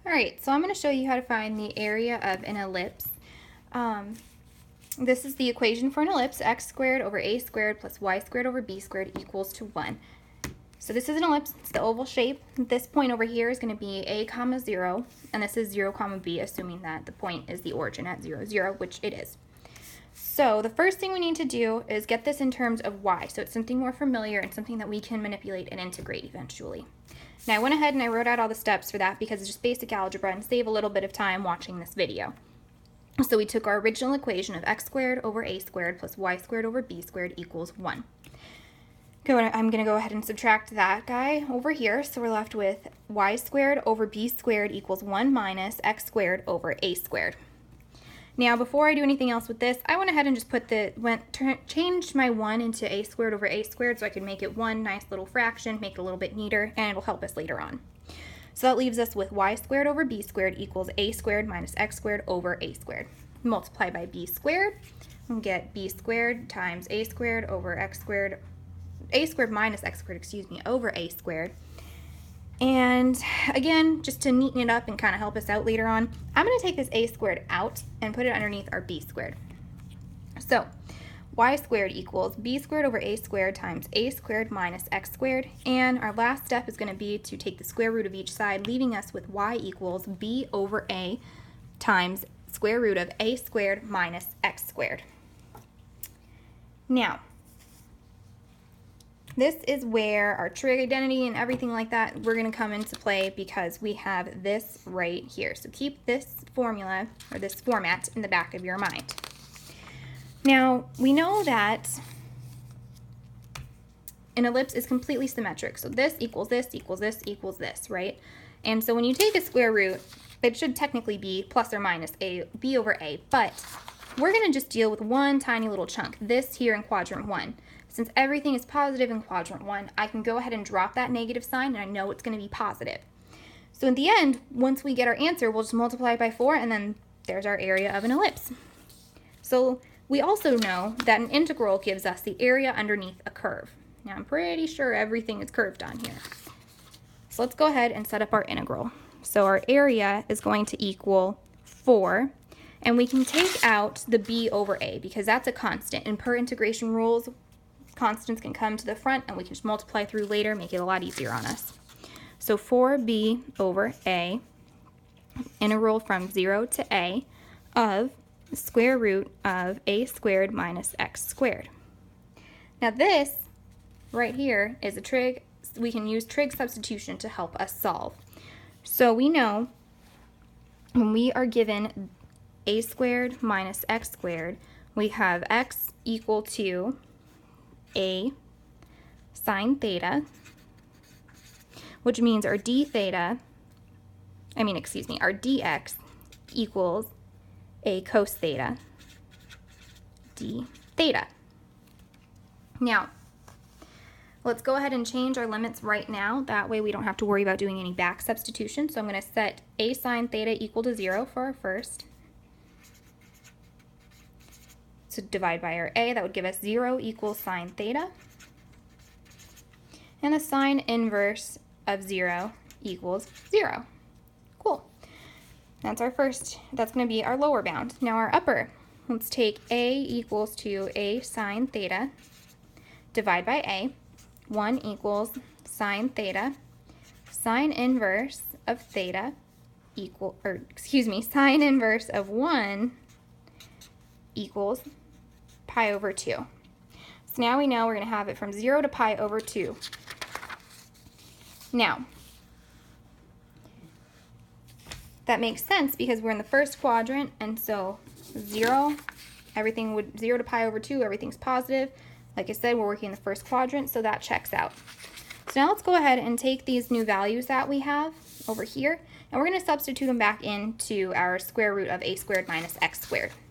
Alright, so I'm going to show you how to find the area of an ellipse. This is the equation for an ellipse, x squared over a squared plus y squared over b squared equals to 1. So this is an ellipse, it's the oval shape. This point over here is going to be a comma 0, and this is 0 comma b, assuming that the point is the origin at 0, 0, which it is. So the first thing we need to do is get this in terms of y, so it's something more familiar and something that we can manipulate and integrate eventually. Now I went ahead and I wrote out all the steps for that because it's just basic algebra and save a little bit of time watching this video. So we took our original equation of x squared over a squared plus y squared over b squared equals 1. I'm going to go ahead and subtract that guy over here, so we're left with y squared over b squared equals 1 minus x squared over a squared. Now before I do anything else with this, I went ahead and just changed my 1 into a squared over a squared so I could make it one nice little fraction, make it a little bit neater, and it'll help us later on. So that leaves us with y squared over b squared equals a squared minus x squared over a squared. Multiply by b squared, and get b squared times a squared over x squared, a squared minus x squared, over a squared. And again, just to neaten it up and kind of help us out later on, I'm going to take this a squared out and put it underneath our b squared. So y squared equals b squared over a squared times a squared minus x squared. And our last step is going to be to take the square root of each side, leaving us with y equals b over a times square root of a squared minus x squared. Now, this is where our trig identity and everything like that, we're going to come into play because we have this right here. So keep this formula or this format in the back of your mind. Now, we know that an ellipse is completely symmetric. So this equals this equals this equals this, right? And so when you take a square root, it should technically be plus or minus b over a, but we're going to just deal with one tiny little chunk, this here in quadrant 1. Since everything is positive in quadrant 1, I can go ahead and drop that negative sign, and I know it's going to be positive. So in the end, once we get our answer, we'll just multiply by 4, and then there's our area of an ellipse. So we also know that an integral gives us the area underneath a curve. Now I'm pretty sure everything is curved on here. So let's go ahead and set up our integral. So our area is going to equal 4, and we can take out the b over a because that's a constant. And per integration rules, constants can come to the front and we can just multiply through later, make it a lot easier on us. So 4b over a, integral from 0 to a of the square root of a squared minus x squared. Now this right here is a trig. We can use trig substitution to help us solve. So we know when we are given a squared minus x squared, we have x equal to a sine theta, which means our dx equals a cos theta d theta. Now, let's go ahead and change our limits right now. That way we don't have to worry about doing any back substitution. So I'm going to set a sine theta equal to 0 for our first. So divide by our a, that would give us 0 equals sine theta. And the sine inverse of 0 equals 0. Cool. That's our first, that's going to be our lower bound. Now our upper, let's take a equals to a sine theta, divide by a, 1 equals sine theta, sine inverse of theta sine inverse of 1 equals pi over 2. So now we know we're going to have it from 0 to pi over 2. Now, that makes sense because we're in the first quadrant, and so 0 to pi over 2, everything's positive. Like I said, we're working in the first quadrant, so that checks out. So now let's go ahead and take these new values that we have over here, and we're going to substitute them back into our square root of a squared minus x squared.